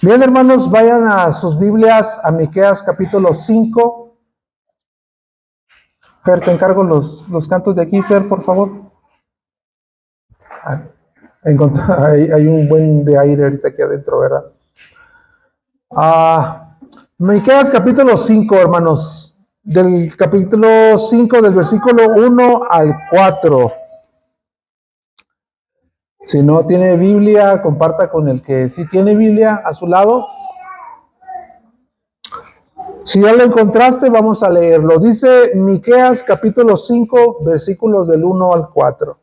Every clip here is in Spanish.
Bien, hermanos, vayan a sus Biblias a Miqueas capítulo 5. Fer, te encargo los cantos de aquí, Fer, por favor. Hay un buen de aire ahorita aquí adentro, ¿verdad? Miqueas capítulo 5, hermanos. Del capítulo 5, del versículo 1 al 4. Si no tiene Biblia, comparta con el que sí tiene Biblia a su lado. Si ya lo encontraste, vamos a leerlo. Dice Miqueas capítulo 5, versículos del 1 al 4.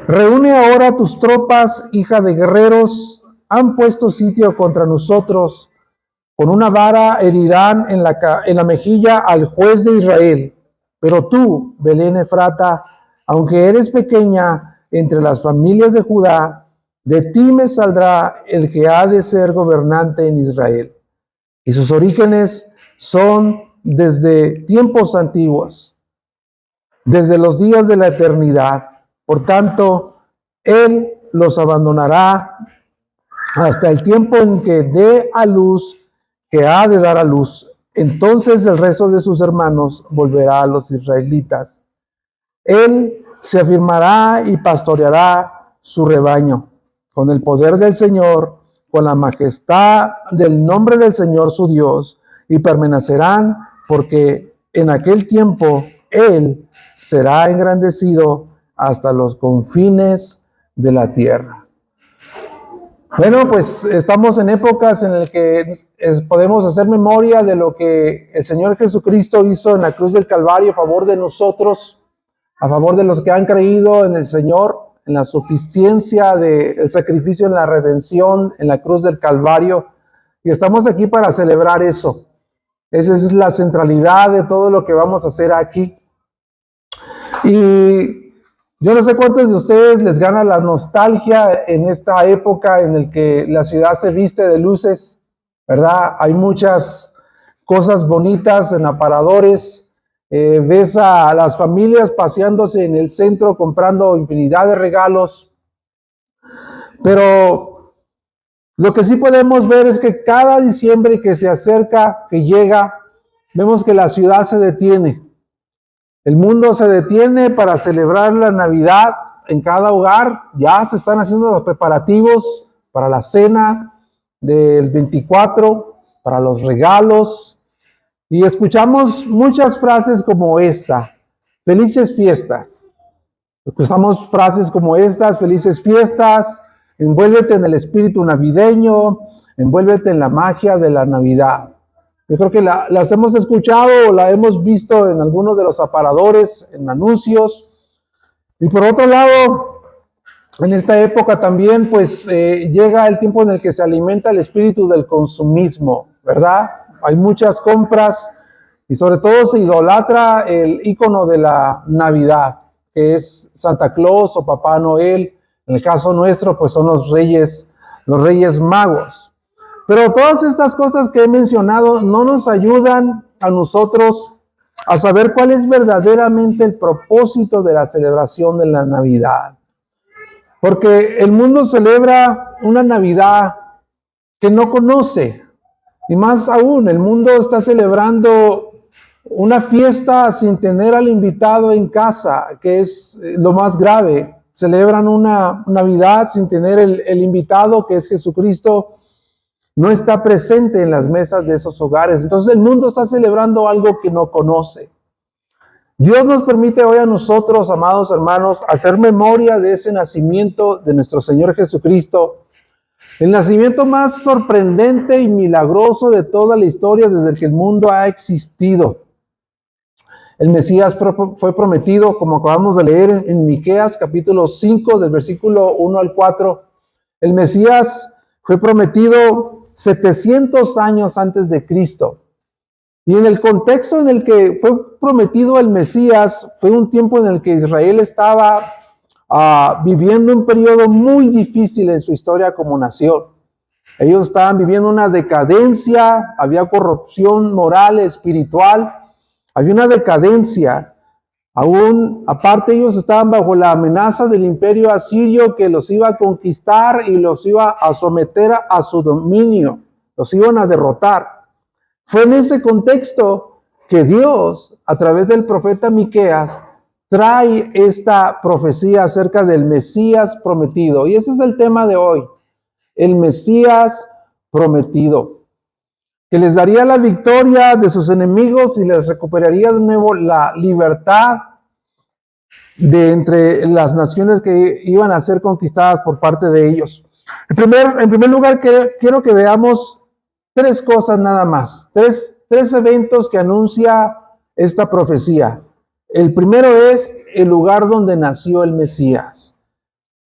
Reúne ahora tus tropas, hija de guerreros, han puesto sitio contra nosotros. Con una vara herirán en la mejilla al juez de Israel. Pero tú, Belén Efrata, aunque eres pequeña entre las familias de Judá, de ti me saldrá el que ha de ser gobernante en Israel. Y sus orígenes son desde tiempos antiguos, desde los días de la eternidad. Por tanto, Él los abandonará hasta el tiempo en que dé a luz, que ha de dar a luz. Entonces el resto de sus hermanos volverá a los israelitas. Él se afirmará y pastoreará su rebaño con el poder del Señor, con la majestad del nombre del Señor su Dios, y permanecerán porque en aquel tiempo Él será engrandecido hasta los confines de la tierra. Bueno, pues estamos en épocas en las que podemos hacer memoria de lo que el Señor Jesucristo hizo en la cruz del Calvario a favor de nosotros, a favor de los que han creído en el Señor, en la suficiencia del sacrificio, en la redención, en la cruz del Calvario. Y estamos aquí para celebrar eso. Esa es la centralidad de todo lo que vamos a hacer aquí. Y yo no sé cuántos de ustedes les gana la nostalgia en esta época en la que la ciudad se viste de luces, ¿verdad? Hay muchas cosas bonitas en aparadores. Ves a las familias paseándose en el centro comprando infinidad de regalos. Pero lo que sí podemos ver es que cada diciembre que se acerca, que llega, vemos que la ciudad se detiene. El mundo se detiene para celebrar la Navidad en cada hogar. Ya se están haciendo los preparativos para la cena del 24, para los regalos. Y escuchamos muchas frases como esta: felices fiestas. Escuchamos frases como estas: felices fiestas, envuélvete en el espíritu navideño, envuélvete en la magia de la Navidad. Yo creo que las hemos escuchado o la hemos visto en algunos de los aparadores, en anuncios. Y por otro lado, en esta época también, pues llega el tiempo en el que se alimenta el espíritu del consumismo, ¿verdad? Hay muchas compras y sobre todo se idolatra el ícono de la Navidad, que es Santa Claus o Papá Noel. En el caso nuestro, pues son los Reyes Magos. Pero todas estas cosas que he mencionado no nos ayudan a nosotros a saber cuál es verdaderamente el propósito de la celebración de la Navidad. Porque el mundo celebra una Navidad que no conoce. Y más aún, el mundo está celebrando una fiesta sin tener al invitado en casa, que es lo más grave. Celebran una Navidad sin tener el invitado, que es Jesucristo. No está presente en las mesas de esos hogares. Entonces el mundo está celebrando algo que no conoce. Dios nos permite hoy a nosotros, amados hermanos, hacer memoria de ese nacimiento de nuestro Señor Jesucristo, el nacimiento más sorprendente y milagroso de toda la historia desde que el mundo ha existido. El Mesías fue prometido, como acabamos de leer en Miqueas capítulo 5, del versículo 1 al 4. El Mesías fue prometido 700 años antes de Cristo. Y en el contexto en el que fue prometido el Mesías, fue un tiempo en el que Israel estaba viviendo un periodo muy difícil en su historia como nación. Ellos estaban viviendo una decadencia, había corrupción moral, espiritual, había una decadencia. Aún, aparte, ellos estaban bajo la amenaza del imperio asirio que los iba a conquistar y los iba a someter a su dominio, los iban a derrotar. Fue en ese contexto que Dios, a través del profeta Miqueas, trae esta profecía acerca del Mesías prometido. Y ese es el tema de hoy, el Mesías prometido, que les daría la victoria de sus enemigos y les recuperaría de nuevo la libertad de entre las naciones que iban a ser conquistadas por parte de ellos. En primer lugar, quiero que veamos tres cosas nada más, tres eventos que anuncia esta profecía. El primero es el lugar donde nació el Mesías.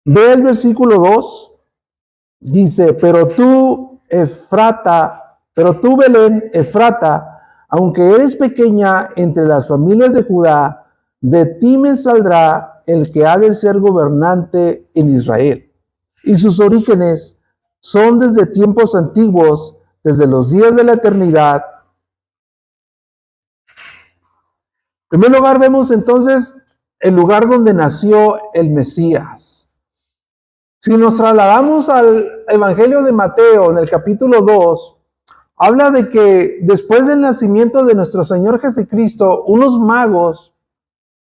Ve el versículo 2, dice, pero tú, Belén, Efrata, aunque eres pequeña entre las familias de Judá, de ti me saldrá el que ha de ser gobernante en Israel. Y sus orígenes son desde tiempos antiguos, desde los días de la eternidad. En primer lugar, vemos entonces el lugar donde nació el Mesías. Si nos trasladamos al Evangelio de Mateo, en el capítulo 2, habla de que después del nacimiento de nuestro Señor Jesucristo, unos magos,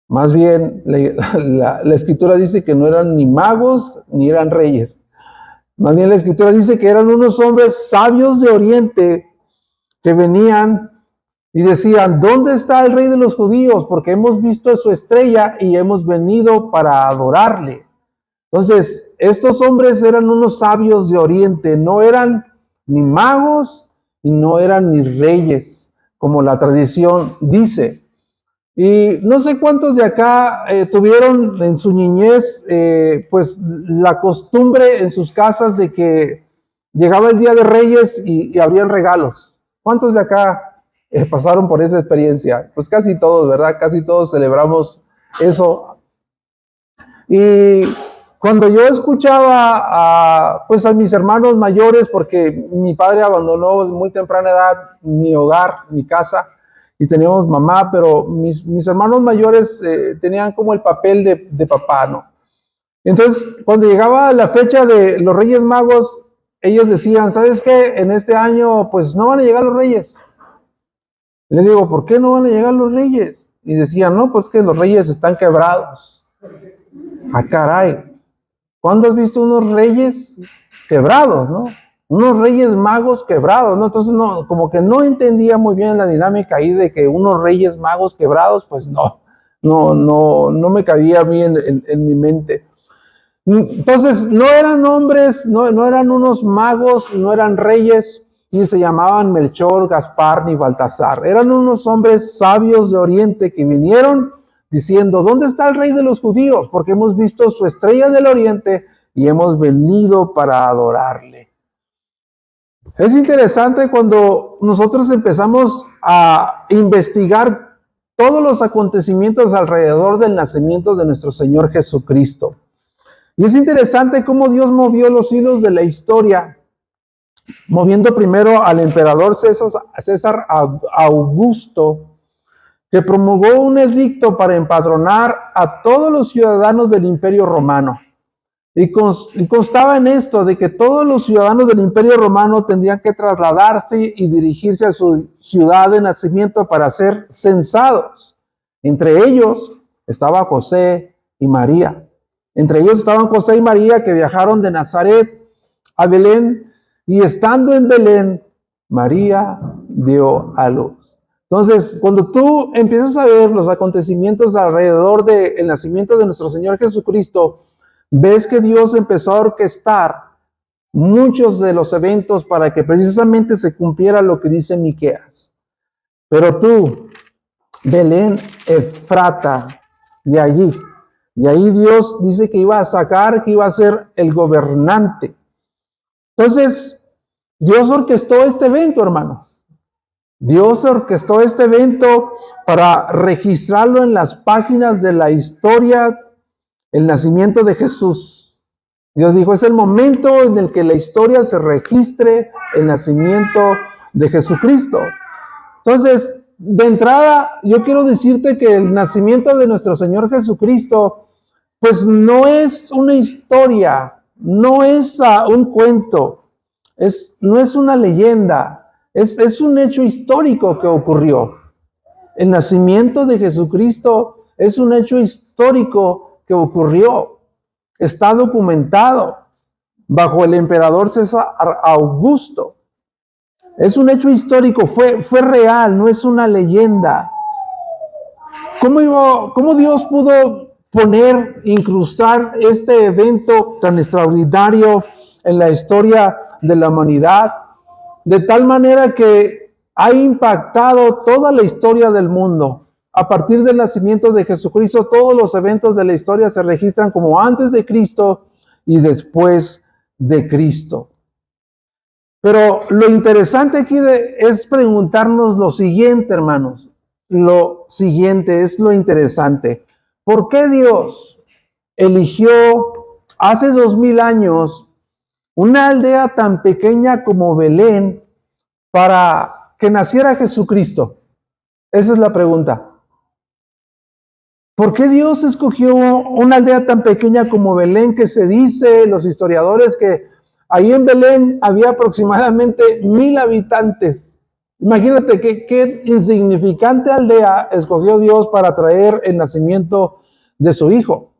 más bien la Escritura dice que no eran ni magos ni eran reyes. Más bien la Escritura dice que eran unos hombres sabios de Oriente que venían y decían, ¿dónde está el rey de los judíos? Porque hemos visto su estrella y hemos venido para adorarle. Entonces, estos hombres eran unos sabios de Oriente, no eran ni magos y no eran ni reyes, como la tradición dice. Y no sé cuántos de acá tuvieron en su niñez, pues la costumbre en sus casas de que llegaba el Día de Reyes y abrían regalos. ¿Cuántos de acá pasaron por esa experiencia? Pues casi todos, ¿verdad? Casi todos celebramos eso. Y cuando yo escuchaba pues a mis hermanos mayores, porque mi padre abandonó de muy temprana edad mi hogar, mi casa, y teníamos mamá, pero mis hermanos mayores tenían como el papel de papá, ¿no? Entonces, cuando llegaba la fecha de los Reyes Magos, ellos decían, ¿sabes qué? En este año, pues no van a llegar los Reyes. Les digo, ¿por qué no van a llegar los Reyes? Y decían, no, pues que los Reyes están quebrados. Ah, caray. ¿Cuándo has visto unos Reyes quebrados, no? Unos Reyes Magos quebrados, ¿no? Entonces, no, como que no entendía muy bien la dinámica ahí de que unos Reyes Magos quebrados, pues no me cabía a mí en mi mente. Entonces, no eran hombres, no eran unos magos, no eran reyes, ni se llamaban Melchor, Gaspar, ni Baltasar. Eran unos hombres sabios de Oriente que vinieron diciendo, ¿dónde está el rey de los judíos? Porque hemos visto su estrella del Oriente y hemos venido para adorarle. Es interesante cuando nosotros empezamos a investigar todos los acontecimientos alrededor del nacimiento de nuestro Señor Jesucristo. Y es interesante cómo Dios movió los hilos de la historia, moviendo primero al emperador César Augusto, que promulgó un edicto para empadronar a todos los ciudadanos del Imperio Romano. Y constaba en esto de que todos los ciudadanos del Imperio Romano tendrían que trasladarse y dirigirse a su ciudad de nacimiento para ser censados. Entre ellos estaba José y María. Entre ellos estaban José y María, que viajaron de Nazaret a Belén, y estando en Belén, María dio a luz. Entonces, cuando tú empiezas a ver los acontecimientos alrededor del nacimiento de nuestro Señor Jesucristo, ves que Dios empezó a orquestar muchos de los eventos para que precisamente se cumpliera lo que dice Miqueas. Pero tú, Belén Efrata, de allí, y ahí Dios dice que iba a sacar, que iba a ser el gobernante. Entonces, Dios orquestó este evento, hermanos. Dios orquestó este evento para registrarlo en las páginas de la historia, el nacimiento de Jesús. Dios dijo, es el momento en el que la historia se registre el nacimiento de Jesucristo. Entonces, de entrada, yo quiero decirte que el nacimiento de nuestro Señor Jesucristo, pues no es una historia, no es un cuento, no es una leyenda, es un hecho histórico que ocurrió. El nacimiento de Jesucristo es un hecho histórico que ocurrió. Está documentado bajo el emperador César Augusto. Es un hecho histórico, fue real, no es una leyenda. ¿Cómo Dios pudo incrustar este evento tan extraordinario en la historia de la humanidad? De tal manera que ha impactado toda la historia del mundo. A partir del nacimiento de Jesucristo, todos los eventos de la historia se registran como antes de Cristo y después de Cristo. Pero lo interesante aquí es preguntarnos lo siguiente, hermanos. Lo siguiente es lo interesante. ¿Por qué Dios eligió hace 2000 años una aldea tan pequeña como Belén para que naciera Jesucristo? Esa es la pregunta. ¿Por qué Dios escogió una aldea tan pequeña como Belén, que se dice, los historiadores, que ahí en Belén había aproximadamente 1000 habitantes? Imagínate qué insignificante aldea escogió Dios para traer el nacimiento de su Hijo,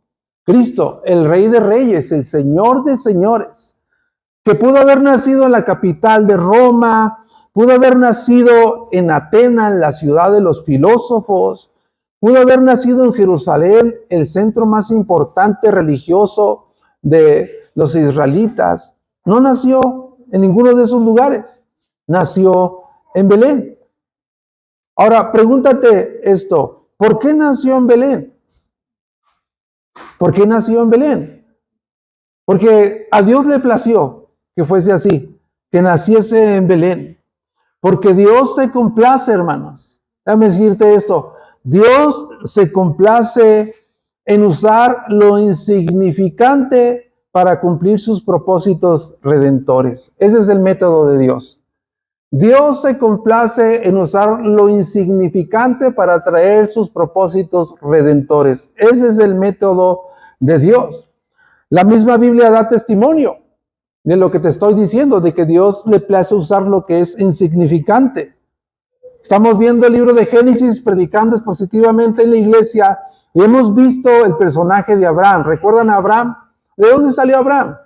Cristo, el Rey de Reyes, el Señor de Señores, que pudo haber nacido en la capital de Roma, pudo haber nacido en Atenas, la ciudad de los filósofos, pudo haber nacido en Jerusalén, el centro más importante religioso de los israelitas. No nació en ninguno de esos lugares, nació en Belén. Ahora, pregúntate esto, ¿por qué nació en Belén? ¿Por qué nació en Belén? Porque a Dios le plació que fuese así, que naciese en Belén. Porque Dios se complace, hermanos. Déjame decirte esto. Dios se complace en usar lo insignificante para cumplir sus propósitos redentores. Ese es el método de Dios. Dios se complace en usar lo insignificante para traer sus propósitos redentores. Ese es el método de Dios. La misma Biblia da testimonio de lo que te estoy diciendo, de que Dios le place usar lo que es insignificante. Estamos viendo el libro de Génesis, predicando expositivamente en la iglesia, y hemos visto el personaje de Abraham. ¿Recuerdan a Abraham? ¿De dónde salió Abraham?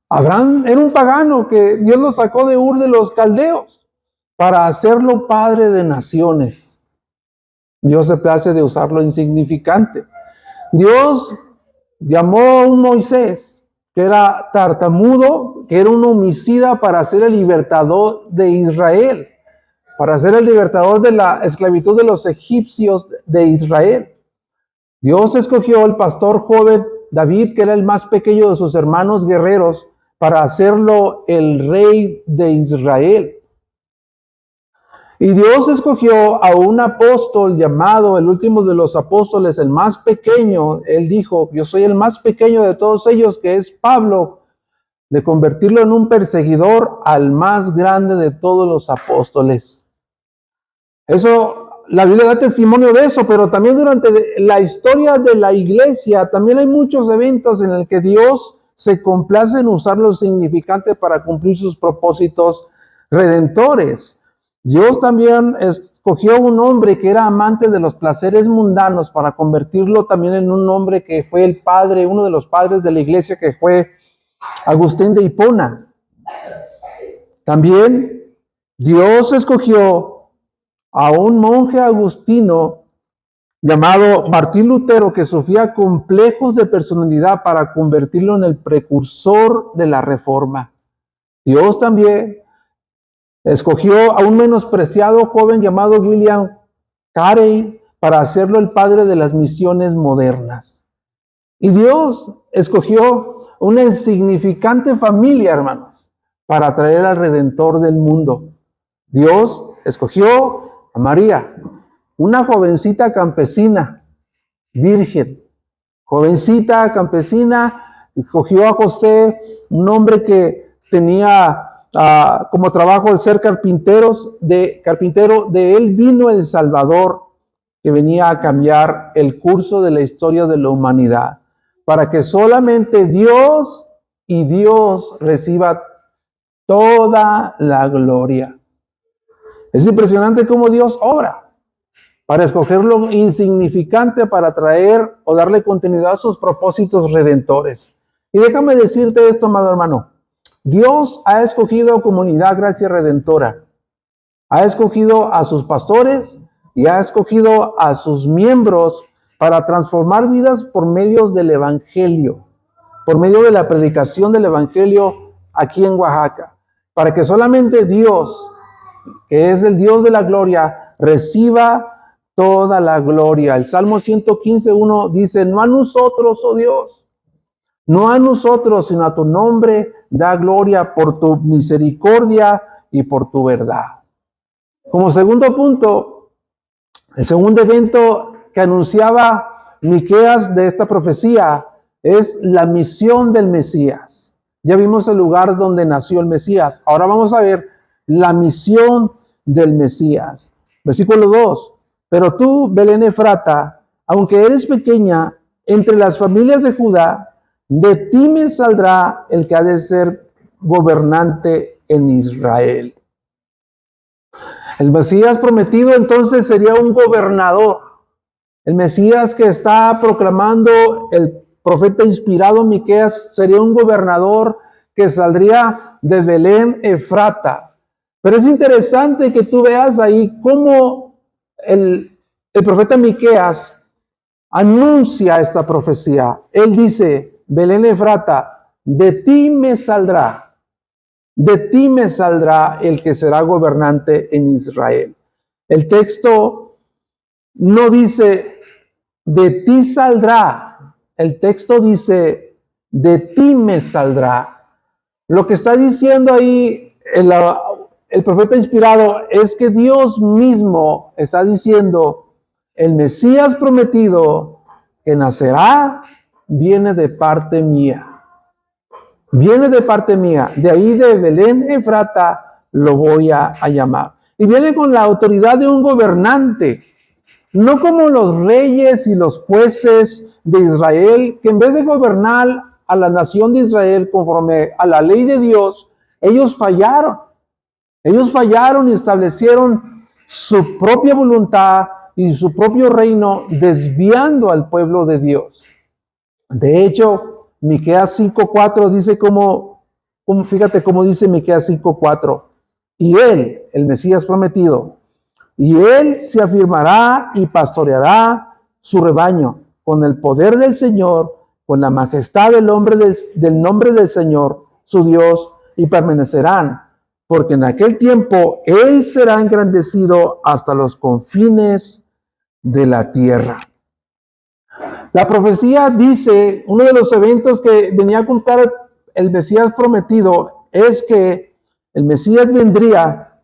Abraham era un pagano que Dios lo sacó de Ur de los Caldeos para hacerlo padre de naciones. Dios se place de usar lo insignificante. Dios llamó a un Moisés que era tartamudo, que era un homicida, para ser el libertador de Israel, para ser el libertador de la esclavitud de los egipcios de Israel. Dios escogió al pastor joven David, que era el más pequeño de sus hermanos guerreros, para hacerlo el rey de Israel. Y Dios escogió a un apóstol llamado el último de los apóstoles, el más pequeño. Él dijo, yo soy el más pequeño de todos ellos, que es Pablo, de convertirlo en un perseguidor al más grande de todos los apóstoles. Eso, la Biblia da testimonio de eso, pero también durante la historia de la iglesia, también hay muchos eventos en el que Dios se complace en usar lo significante para cumplir sus propósitos redentores. Dios también escogió un hombre que era amante de los placeres mundanos para convertirlo también en un hombre que fue el padre, uno de los padres de la iglesia, que fue Agustín de Hipona. También Dios escogió a un monje agustino llamado Martín Lutero, que sufría complejos de personalidad, para convertirlo en el precursor de la Reforma. Dios también escogió a un menospreciado joven llamado William Carey para hacerlo el padre de las misiones modernas. Y Dios escogió una insignificante familia, hermanos, para traer al Redentor del mundo. Dios escogió a María, una jovencita campesina, virgen, jovencita campesina. Escogió a José, un hombre que tenía como trabajo el ser carpintero, de él vino el Salvador, que venía a cambiar el curso de la historia de la humanidad, para que solamente Dios y Dios reciba toda la gloria. Es impresionante cómo Dios obra para escoger lo insignificante para traer o darle continuidad a sus propósitos redentores. Y déjame decirte esto, amado hermano. Dios ha escogido Comunidad Gracia Redentora. Ha escogido a sus pastores y ha escogido a sus miembros para transformar vidas por medio del Evangelio, por medio de la predicación del Evangelio aquí en Oaxaca, para que solamente Dios, que es el Dios de la gloria, reciba toda la gloria. El Salmo 115:1 dice: no a nosotros, oh Dios, no a nosotros, sino a tu nombre da gloria por tu misericordia y por tu verdad. Como segundo punto, el segundo evento que anunciaba Miqueas de esta profecía es la misión del Mesías. Ya vimos el lugar donde nació el Mesías. Ahora vamos a ver la misión del Mesías. Versículo 2. Pero tú, Belén Efrata, aunque eres pequeña entre las familias de Judá, de ti me saldrá el que ha de ser gobernante en Israel. El Mesías prometido entonces sería un gobernador. El Mesías que está proclamando el profeta inspirado Miqueas sería un gobernador que saldría de Belén Efrata. Pero es interesante que tú veas ahí cómo el profeta Miqueas anuncia esta profecía. Él dice: Belén Efrata, de ti me saldrá el que será gobernante en Israel. El texto no dice de ti saldrá, el texto dice de ti me saldrá. Lo que está diciendo ahí el profeta inspirado es que Dios mismo está diciendo: el Mesías prometido que nacerá viene de parte mía. Viene de parte mía. De ahí de Belén Efrata lo voy a llamar. Y viene con la autoridad de un gobernante. No como los reyes y los jueces de Israel, que en vez de gobernar a la nación de Israel conforme a la ley de Dios, ellos fallaron. Ellos fallaron y establecieron su propia voluntad y su propio reino, desviando al pueblo de Dios. De hecho, Miqueas 5:4 dice fíjate cómo dice Miqueas 5:4. Y él, el Mesías prometido, y él se afirmará y pastoreará su rebaño con el poder del Señor, con la majestad del nombre del Señor, su Dios, y permanecerán, porque en aquel tiempo él será engrandecido hasta los confines de la tierra. La profecía dice, uno de los eventos que venía a contar el Mesías prometido es que el Mesías vendría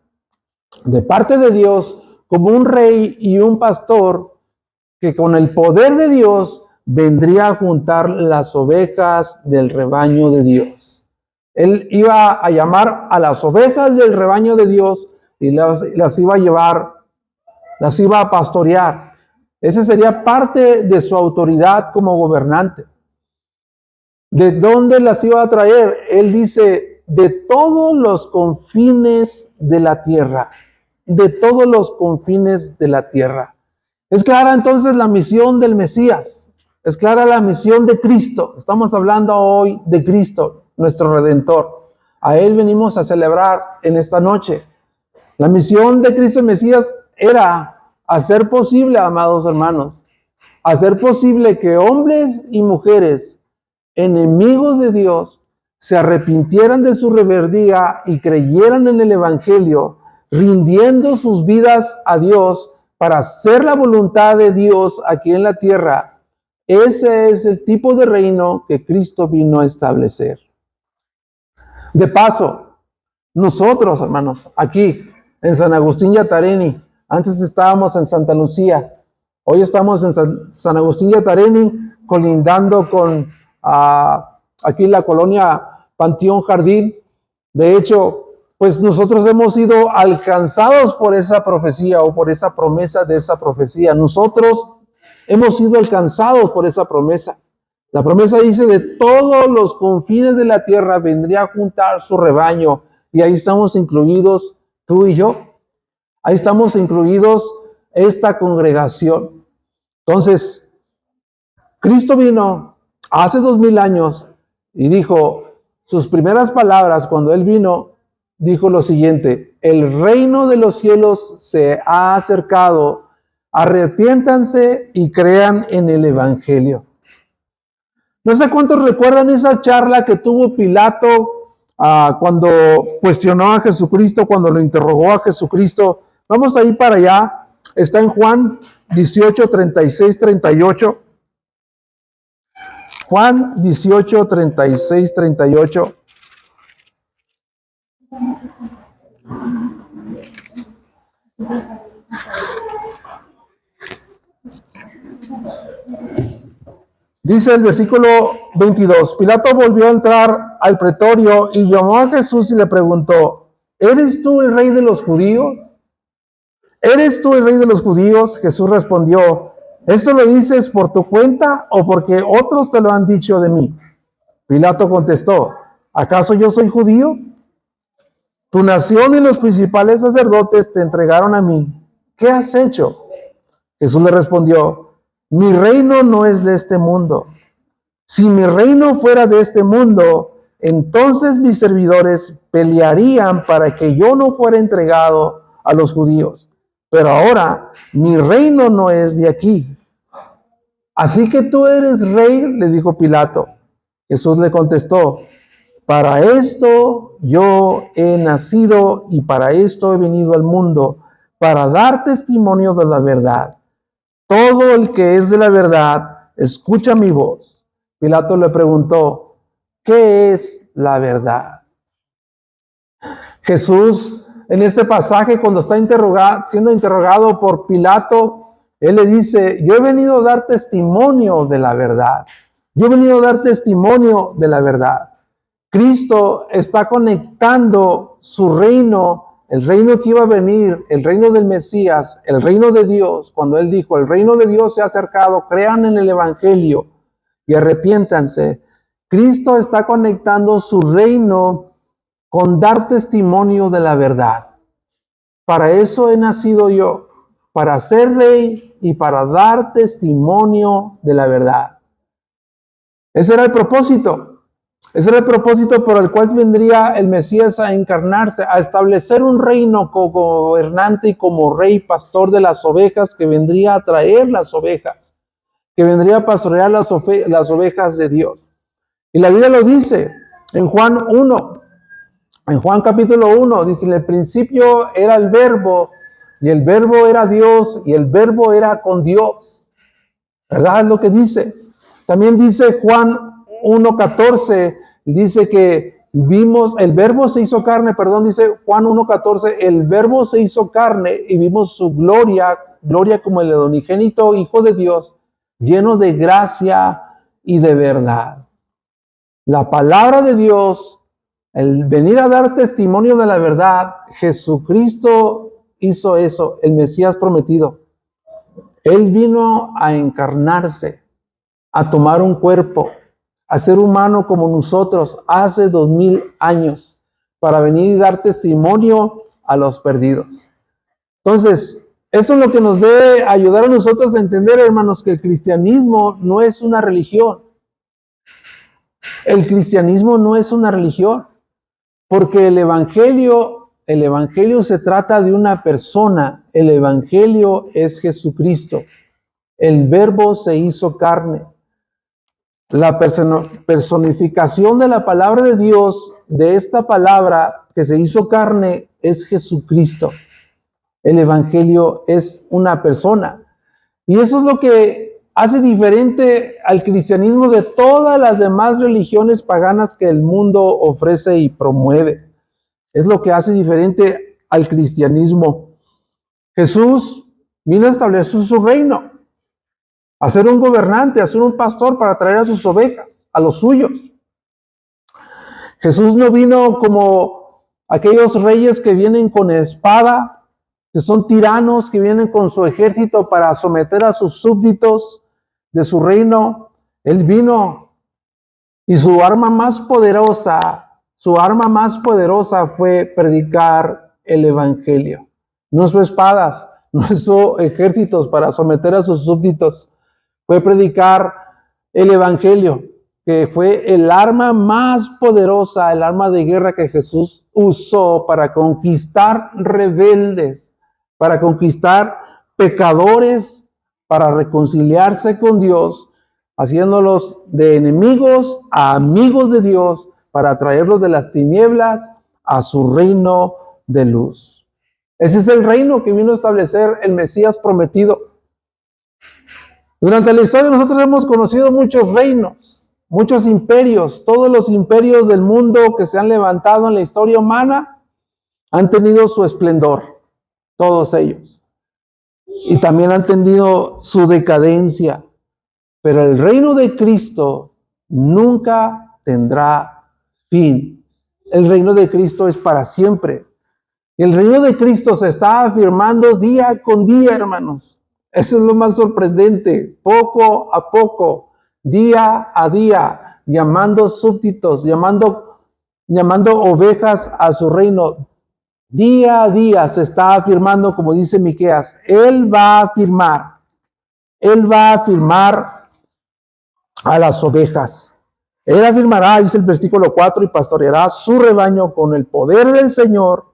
de parte de Dios como un rey y un pastor que con el poder de Dios vendría a juntar las ovejas del rebaño de Dios. Él iba a llamar a las ovejas del rebaño de Dios y las iba a llevar, las iba a pastorear. Ese sería parte de su autoridad como gobernante. ¿De dónde las iba a traer? Él dice, de todos los confines de la tierra. De todos los confines de la tierra. Es clara entonces la misión del Mesías. Es clara la misión de Cristo. Estamos hablando hoy de Cristo, nuestro Redentor. A Él venimos a celebrar en esta noche. La misión de Cristo el Mesías era hacer posible, amados hermanos, hacer posible que hombres y mujeres enemigos de Dios se arrepintieran de su rebeldía y creyeran en el Evangelio, rindiendo sus vidas a Dios para hacer la voluntad de Dios aquí en la tierra. Ese es el tipo de reino que Cristo vino a establecer. De paso, nosotros, hermanos, aquí en San Agustín Yatareni, antes estábamos en Santa Lucía, hoy estamos en San Agustín Yatareni, colindando con aquí la colonia Panteón Jardín. De hecho, pues nosotros hemos sido alcanzados por esa profecía o por esa promesa de esa profecía. Nosotros hemos sido alcanzados por esa promesa. La promesa dice: de todos los confines de la tierra vendría a juntar su rebaño. Y ahí estamos incluidos tú y yo. Ahí estamos incluidos esta congregación. Entonces, Cristo vino hace 2000 años y dijo, sus primeras palabras cuando Él vino, dijo lo siguiente: el reino de los cielos se ha acercado, arrepiéntanse y crean en el Evangelio. No sé cuántos recuerdan esa charla que tuvo Pilato cuando cuestionó a Jesucristo, cuando lo interrogó a Jesucristo. Vamos a ir para allá. Está en Juan 18, 36, 38. Juan 18, 36, 38. Dice el versículo 22, Pilato volvió a entrar al pretorio y llamó a Jesús y le preguntó, ¿eres tú el rey de los judíos? ¿Eres tú el rey de los judíos? Jesús respondió, ¿esto lo dices por tu cuenta o porque otros te lo han dicho de mí? Pilato contestó, ¿acaso yo soy judío? Tu nación y los principales sacerdotes te entregaron a mí. ¿Qué has hecho? Jesús le respondió, mi reino no es de este mundo. Si mi reino fuera de este mundo, entonces mis servidores pelearían para que yo no fuera entregado a los judíos. Pero ahora mi reino no es de aquí. Así que tú eres rey, le dijo Pilato. Jesús le contestó, para esto yo he nacido y para esto he venido al mundo, para dar testimonio de la verdad. Todo el que es de la verdad, escucha mi voz. Pilato le preguntó, ¿qué es la verdad? Jesús, en este pasaje, cuando está siendo interrogado por Pilato, él le dice, yo he venido a dar testimonio de la verdad. Yo he venido a dar testimonio de la verdad. Cristo está conectando su reino, el reino que iba a venir, el reino del Mesías, el reino de Dios. Cuando Él dijo, el reino de Dios se ha acercado, crean en el Evangelio y arrepiéntanse. Cristo está conectando su reino con dar testimonio de la verdad. Para eso he nacido yo, para ser rey y para dar testimonio de la verdad. Ese era el propósito. Ese era el propósito por el cual vendría el Mesías a encarnarse, a establecer un reino como gobernante y como rey pastor de las ovejas, que vendría a traer las ovejas, que vendría a pastorear las ovejas de Dios. Y la Biblia lo dice en Juan 1, en Juan capítulo 1, dice, en el principio era el verbo, y el verbo era Dios, y el verbo era con Dios. ¿Verdad? Es lo que dice. También dice Juan 1:14, dice que vimos, el verbo se hizo carne, dice Juan 1:14, el verbo se hizo carne y vimos su gloria, gloria como el unigénito Hijo de Dios, lleno de gracia y de verdad. La palabra de Dios, el venir a dar testimonio de la verdad, Jesucristo hizo eso, el Mesías prometido. Él vino a encarnarse, a tomar un cuerpo, a ser humano como nosotros hace 2000 años, para venir y dar testimonio a los perdidos. Entonces, esto es lo que nos debe ayudar a nosotros a entender, hermanos, que el cristianismo no es una religión. El cristianismo no es una religión, porque el evangelio se trata de una persona. El evangelio es Jesucristo. El verbo se hizo carne. La personificación de la palabra de Dios, de esta palabra que se hizo carne, es Jesucristo. El evangelio es una persona. Y eso es lo que hace diferente al cristianismo de todas las demás religiones paganas que el mundo ofrece y promueve. Es lo que hace diferente al cristianismo. Jesús vino a establecer su reino, a ser un gobernante, a ser un pastor para traer a sus ovejas, a los suyos. Jesús no vino como aquellos reyes que vienen con espada, que son tiranos, que vienen con su ejército para someter a sus súbditos de su reino. Él vino y su arma más poderosa fue predicar el evangelio. No usó espadas, no usó ejércitos para someter a sus súbditos. Fue predicar el evangelio, que fue el arma más poderosa, el arma de guerra que Jesús usó para conquistar rebeldes, para conquistar pecadores, para reconciliarse con Dios, haciéndolos de enemigos a amigos de Dios, para traerlos de las tinieblas a su reino de luz. Ese es el reino que vino a establecer el Mesías prometido. Durante la historia nosotros hemos conocido muchos reinos, muchos imperios. Todos los imperios del mundo que se han levantado en la historia humana han tenido su esplendor, todos ellos. Y también han tenido su decadencia. Pero el reino de Cristo nunca tendrá fin. El reino de Cristo es para siempre. El reino de Cristo se está afirmando día con día, hermanos. Eso es lo más sorprendente. Poco a poco, día a día, llamando súbditos, llamando ovejas a su reino. Día a día se está afirmando, como dice Miqueas, Él va a afirmar a las ovejas. Él afirmará, dice el versículo 4, y pastoreará su rebaño con el poder del Señor,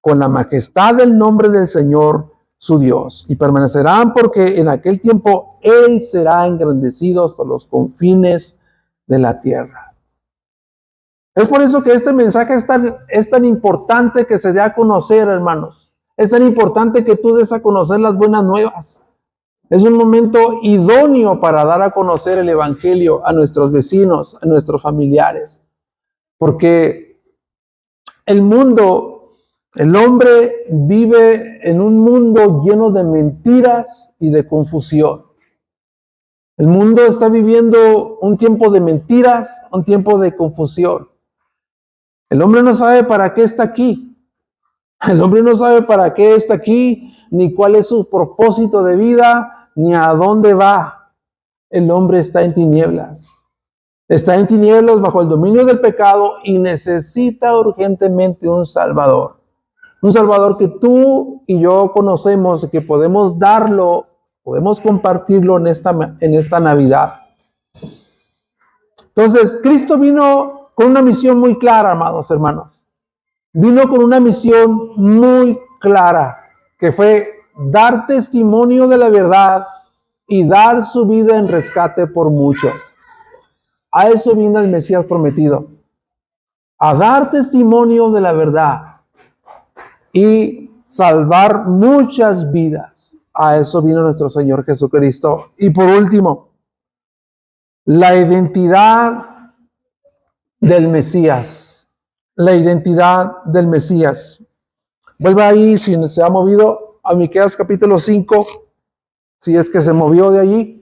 con la majestad del nombre del Señor, su Dios. Y permanecerán porque en aquel tiempo Él será engrandecido hasta los confines de la tierra. Es por eso que este mensaje es tan importante que se dé a conocer, hermanos. Es tan importante que tú des a conocer las buenas nuevas. Es un momento idóneo para dar a conocer el evangelio a nuestros vecinos, a nuestros familiares. Porque el hombre vive en un mundo lleno de mentiras y de confusión. El mundo está viviendo un tiempo de mentiras, un tiempo de confusión. El hombre no sabe para qué está aquí. El hombre no sabe para qué está aquí, ni cuál es su propósito de vida, ni a dónde va. El hombre está en tinieblas. Está en tinieblas bajo el dominio del pecado y necesita urgentemente un Salvador. Un Salvador que tú y yo conocemos, que podemos darlo, podemos compartirlo en esta Navidad. Entonces, Cristo vino con una misión muy clara, amados hermanos. Vino con una misión muy clara, que fue dar testimonio de la verdad y dar su vida en rescate por muchos. A eso vino el Mesías prometido, a dar testimonio de la verdad y salvar muchas vidas. A eso vino nuestro Señor Jesucristo. Y por último, la identidad del Mesías. La identidad del Mesías. Vuelva ahí, si se ha movido, a Miqueas capítulo 5, si es que se movió de allí.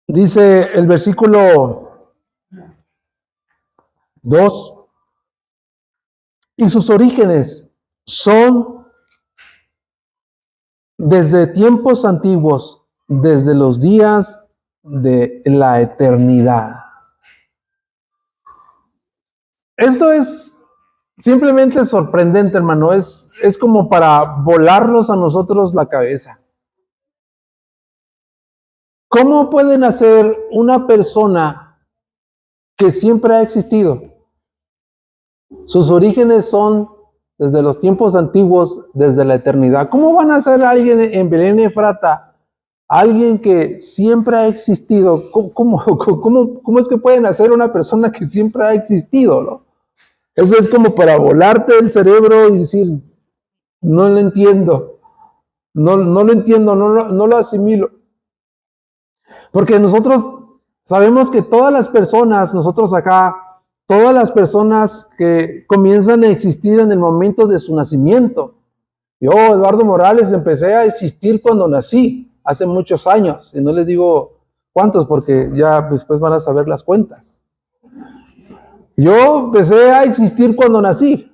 Dice el versículo 2, y sus orígenes son desde tiempos antiguos, desde los días de la eternidad. Esto es simplemente sorprendente, hermano. Es como para volarnos a nosotros la cabeza. ¿Cómo puede nacer una persona que siempre ha existido? Sus orígenes son desde los tiempos antiguos, desde la eternidad. ¿Cómo va a nacer alguien en Belén Efrata? Alguien que siempre ha existido. ¿Cómo es que puede nacer una persona que siempre ha existido, no? Eso es como para volarte el cerebro y decir, no lo entiendo. No lo entiendo, no lo asimilo. Porque nosotros sabemos que todas las personas, nosotros acá, todas las personas que comienzan a existir en el momento de su nacimiento, Yo, Eduardo Morales, empecé a existir cuando nací, hace muchos años, y no les digo cuántos porque ya después van a saber las cuentas. Yo empecé a existir cuando nací,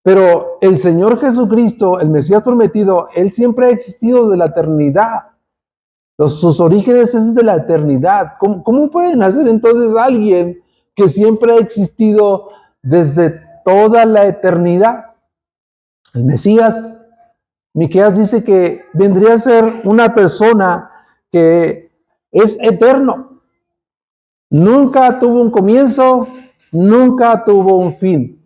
pero el Señor Jesucristo, el Mesías prometido, Él siempre ha existido de la eternidad. Sus orígenes es de la eternidad. ¿Cómo puede nacer entonces alguien que siempre ha existido desde toda la eternidad? El Mesías, Miqueas dice que vendría a ser una persona que es eterno. Nunca tuvo un comienzo, nunca tuvo un fin.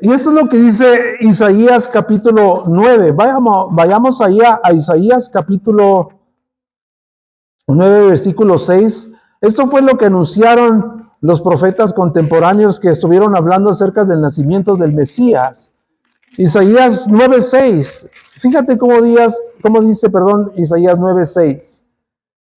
Y esto es lo que dice Isaías capítulo 9. Vayamos allá a Isaías capítulo 9, versículo 6. Esto fue lo que anunciaron los profetas contemporáneos que estuvieron hablando acerca del nacimiento del Mesías. Isaías 9:6. Fíjate cómo dice, Isaías 9:6.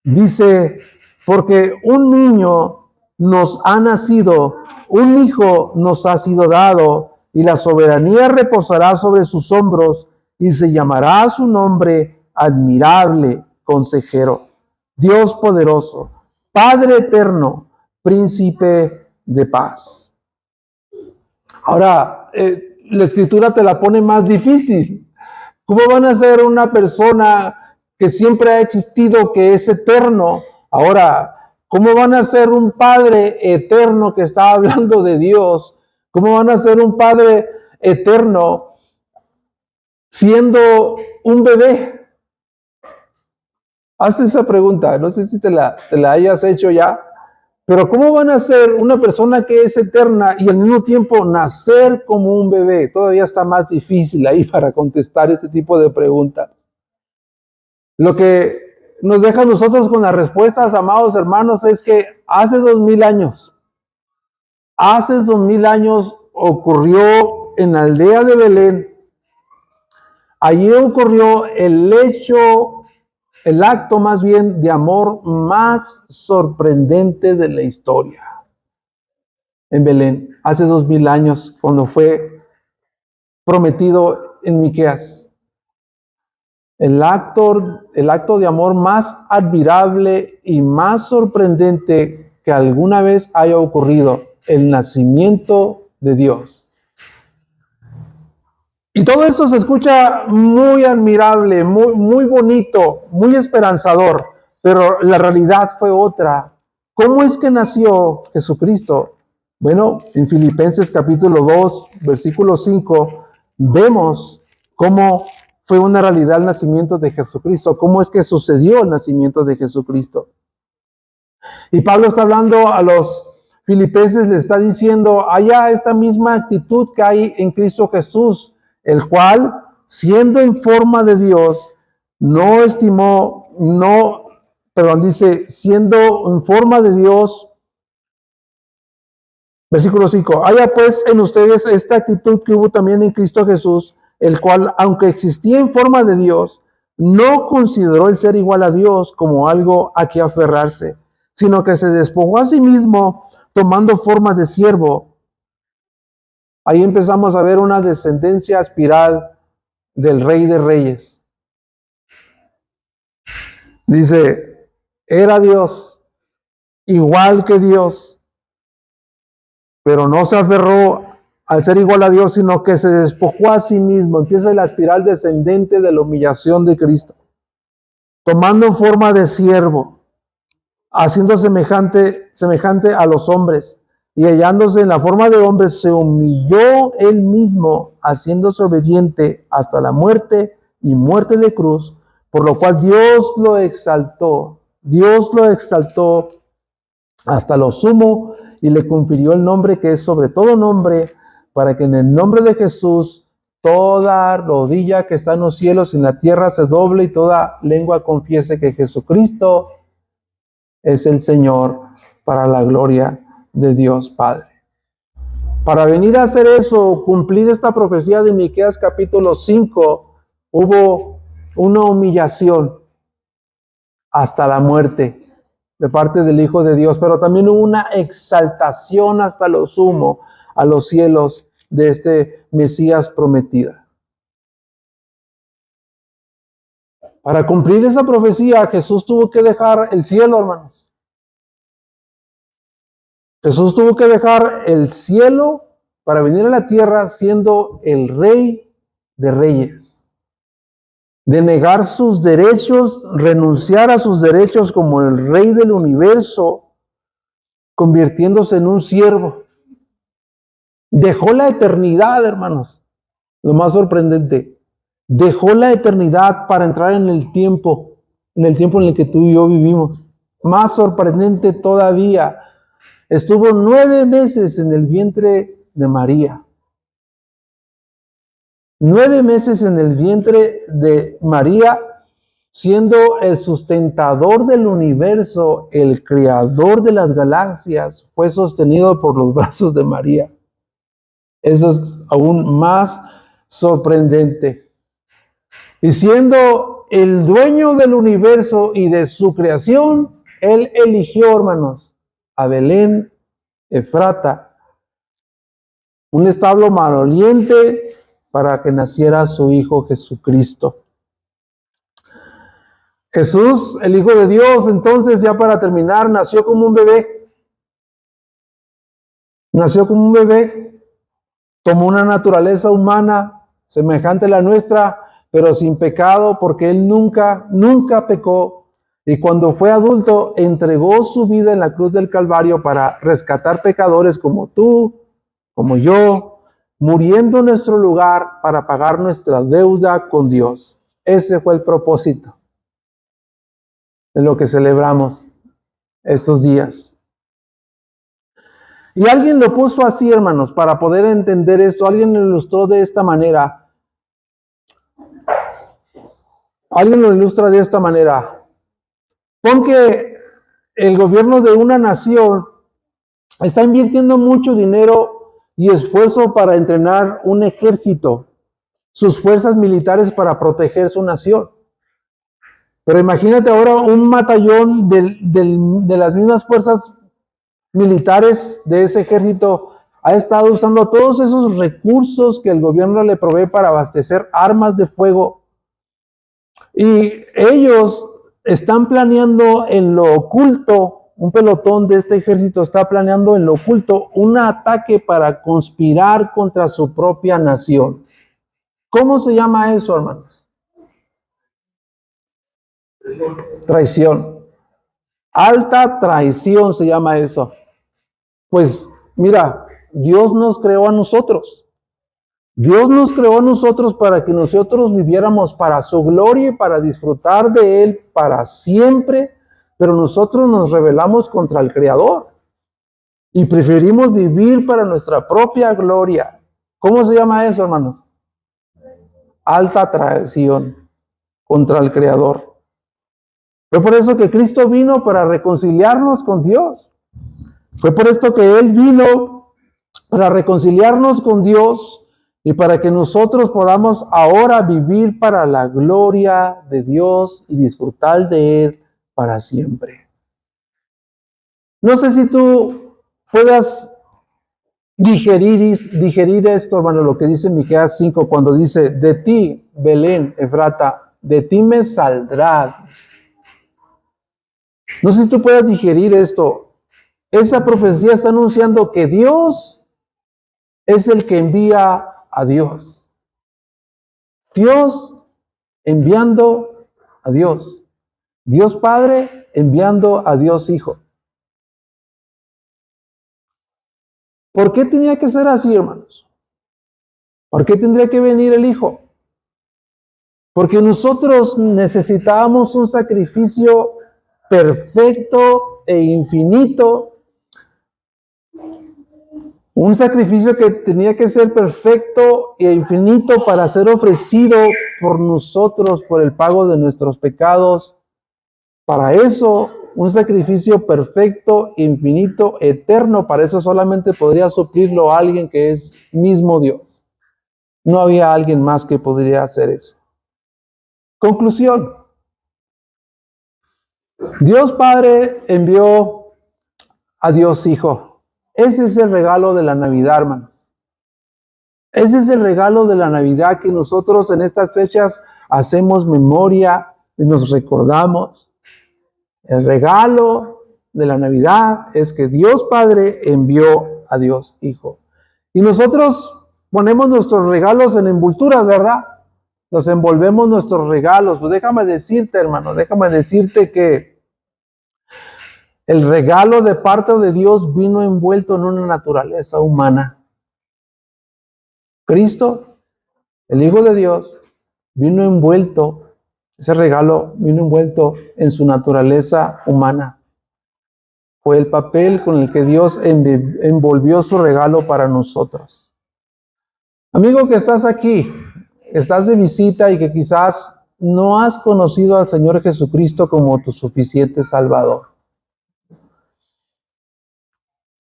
Dice, porque un niño nos ha nacido, un hijo nos ha sido dado, y la soberanía reposará sobre sus hombros, y se llamará su nombre admirable, consejero, Dios poderoso, Padre eterno, príncipe de paz. Ahora, la escritura te la pone más difícil. ¿Cómo van a ser una persona que siempre ha existido, que es eterno? Ahora, ¿cómo van a ser un Padre eterno que está hablando de Dios? ¿Cómo van a ser un Padre eterno siendo un bebé? Hazte esa pregunta, no sé si te la hayas hecho ya, pero ¿cómo van a ser una persona que es eterna y al mismo tiempo nacer como un bebé? Todavía está más difícil ahí para contestar este tipo de preguntas. Lo que nos deja a nosotros con las respuestas, amados hermanos, es que hace 2000 años ocurrió en la aldea de Belén. Allí ocurrió el acto más bien de amor más sorprendente de la historia. En Belén, hace 2000 años, cuando fue prometido en Miqueas. El acto de amor más admirable y más sorprendente que alguna vez haya ocurrido, el nacimiento de Dios. Y todo esto se escucha muy admirable, muy bonito, muy esperanzador, pero la realidad fue otra. ¿Cómo es que nació Jesucristo? Bueno, en Filipenses capítulo 2, versículo 5, vemos cómo fue una realidad el nacimiento de Jesucristo, cómo es que sucedió el nacimiento de Jesucristo. Y Pablo está hablando a los filipenses, le está diciendo, haya esta misma actitud que hay en Cristo Jesús, el cual, siendo en forma de Dios, siendo en forma de Dios, versículo 5, haya pues en ustedes esta actitud que hubo también en Cristo Jesús, el cual, aunque existía en forma de Dios, no consideró el ser igual a Dios como algo a que aferrarse, sino que se despojó a sí mismo, tomando forma de siervo. Ahí empezamos a ver una descendencia espiral del Rey de Reyes. Dice, era Dios, igual que Dios, pero no se aferró al ser igual a Dios, sino que se despojó a sí mismo. Empieza la espiral descendente de la humillación de Cristo, tomando forma de siervo, haciendo semejante a los hombres, y hallándose en la forma de hombre, se humilló él mismo, haciéndose obediente hasta la muerte y muerte de cruz, por lo cual Dios lo exaltó hasta lo sumo y le confirió el nombre que es sobre todo nombre, para que en el nombre de Jesús toda rodilla que está en los cielos y en la tierra se doble y toda lengua confiese que Jesucristo es el Señor, para la gloria de Dios Padre. Para venir a hacer eso, cumplir esta profecía de Miqueas capítulo 5, hubo una humillación hasta la muerte de parte del Hijo de Dios, pero también hubo una exaltación hasta lo sumo a los cielos de este Mesías prometida. Para cumplir esa profecía, Jesús tuvo que dejar el cielo, hermanos. Jesús tuvo que dejar el cielo para venir a la tierra siendo el Rey de Reyes. De negar sus derechos, renunciar a sus derechos como el Rey del universo, convirtiéndose en un siervo. Dejó la eternidad, hermanos. Lo más sorprendente. Dejó la eternidad para entrar en el tiempo en el que tú y yo vivimos. Más sorprendente todavía. Estuvo 9 meses en el vientre de María. 9 meses en el vientre de María, siendo el sustentador del universo, el creador de las galaxias, fue sostenido por los brazos de María. Eso es aún más sorprendente. Y siendo el dueño del universo y de su creación, Él eligió, hermanos, a Belén Efrata, un establo maloliente, para que naciera su Hijo Jesucristo. Jesús, el Hijo de Dios, entonces, ya para terminar, nació como un bebé. Nació como un bebé, tomó una naturaleza humana semejante a la nuestra, pero sin pecado, porque Él nunca pecó. Y cuando fue adulto, entregó su vida en la cruz del Calvario para rescatar pecadores como tú, como yo, muriendo en nuestro lugar para pagar nuestra deuda con Dios. Ese fue el propósito de lo que celebramos estos días. Y alguien lo puso así, hermanos, para poder entender esto. Alguien lo ilustró de esta manera. Alguien lo ilustra de esta manera. Pon que el gobierno de una nación está invirtiendo mucho dinero y esfuerzo para entrenar un ejército, sus fuerzas militares para proteger su nación. Pero imagínate ahora un batallón de las mismas fuerzas militares de ese ejército ha estado usando todos esos recursos que el gobierno le provee para abastecer armas de fuego. Y ellos están planeando en lo oculto, un pelotón de este ejército está planeando en lo oculto un ataque para conspirar contra su propia nación. ¿Cómo se llama eso, hermanos? Traición. Alta traición se llama eso. Pues mira, Dios nos creó a nosotros. Dios nos creó a nosotros para que nosotros viviéramos para su gloria y para disfrutar de Él para siempre, pero nosotros nos rebelamos contra el Creador y preferimos vivir para nuestra propia gloria. ¿Cómo se llama eso, hermanos? Alta traición contra el Creador. Fue por eso que Cristo vino para reconciliarnos con Dios. Fue por esto que Él vino para reconciliarnos con Dios y para que nosotros podamos ahora vivir para la gloria de Dios y disfrutar de Él para siempre. No sé si tú puedas digerir esto, hermano, lo que dice Miqueas 5, cuando dice, de ti, Belén, Efrata, de ti me saldrás. No sé si tú puedas digerir esto. Esa profecía está anunciando que Dios es el que envía a Dios. Dios enviando a Dios. Dios Padre enviando a Dios Hijo. ¿Por qué tenía que ser así, hermanos? ¿Por qué tendría que venir el Hijo? Porque nosotros necesitábamos un sacrificio perfecto e infinito. Un sacrificio que tenía que ser perfecto e infinito para ser ofrecido por nosotros por el pago de nuestros pecados. Para eso, un sacrificio perfecto, infinito, eterno, para eso solamente podría suplirlo alguien que es mismo Dios. No había alguien más que podría hacer eso. Conclusión. Dios Padre envió a Dios Hijo. Ese es el regalo de la Navidad, hermanos. Ese es el regalo de la Navidad que nosotros en estas fechas hacemos memoria y nos recordamos. El regalo de la Navidad es que Dios Padre envió a Dios Hijo. Y nosotros ponemos nuestros regalos en envolturas, ¿verdad? Nos envolvemos nuestros regalos. Pues déjame decirte, hermano, déjame decirte que el regalo de parte de Dios vino envuelto en una naturaleza humana. Cristo, el Hijo de Dios, vino envuelto, ese regalo vino envuelto en su naturaleza humana. Fue el papel con el que Dios envolvió su regalo para nosotros. Amigo que estás aquí, estás de visita y que quizás no has conocido al Señor Jesucristo como tu suficiente Salvador.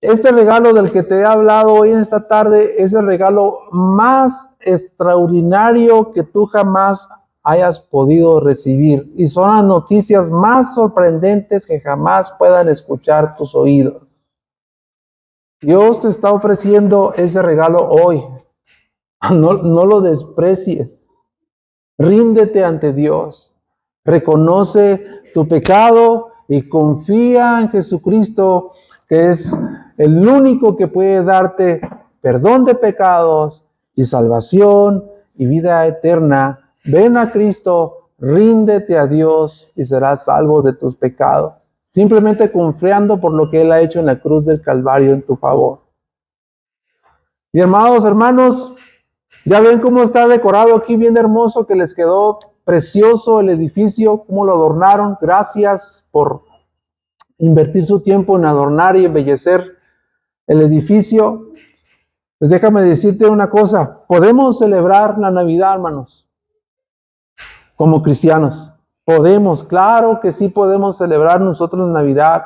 Este regalo del que te he hablado hoy en esta tarde es el regalo más extraordinario que tú jamás hayas podido recibir. Y son las noticias más sorprendentes que jamás puedan escuchar tus oídos. Dios te está ofreciendo ese regalo hoy. No lo desprecies. Ríndete ante Dios. Reconoce tu pecado y confía en Jesucristo, que es el único que puede darte perdón de pecados y salvación y vida eterna. Ven a Cristo, ríndete a Dios y serás salvo de tus pecados. Simplemente confiando por lo que Él ha hecho en la cruz del Calvario en tu favor. Y hermanos, ya ven cómo está decorado aquí, bien hermoso, que les quedó precioso el edificio, cómo lo adornaron. Gracias por invertir su tiempo en adornar y embellecer el edificio. Pues déjame decirte una cosa, podemos celebrar la Navidad, hermanos, como cristianos. Podemos, claro que sí podemos celebrar nosotros la Navidad,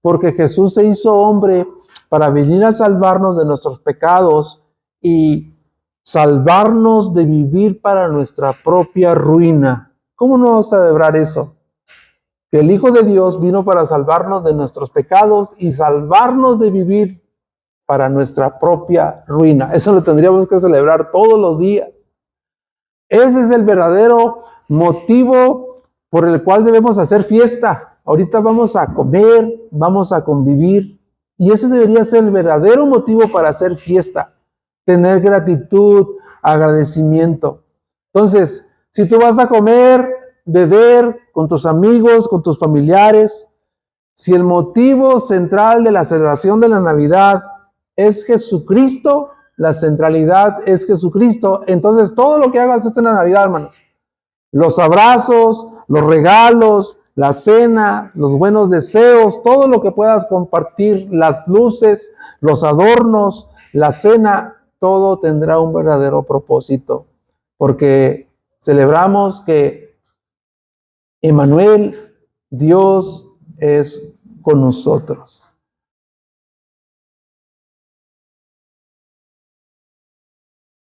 porque Jesús se hizo hombre para venir a salvarnos de nuestros pecados y salvarnos de vivir para nuestra propia ruina. ¿Cómo no vamos a celebrar eso? Que el Hijo de Dios vino para salvarnos de nuestros pecados y salvarnos de vivir para nuestra propia ruina. Eso lo tendríamos que celebrar todos los días. Ese es el verdadero motivo por el cual debemos hacer fiesta. Ahorita vamos a comer, vamos a convivir, y ese debería ser el verdadero motivo para hacer fiesta. Tener gratitud, agradecimiento. Entonces, si tú vas a comer, beber con tus amigos, con tus familiares, si el motivo central de la celebración de la Navidad es Jesucristo, la centralidad es Jesucristo, entonces todo lo que hagas es en la Navidad, hermanos. Los abrazos, los regalos, la cena, los buenos deseos, todo lo que puedas compartir, las luces, los adornos, la cena, todo tendrá un verdadero propósito, porque celebramos que Emmanuel, Dios es con nosotros.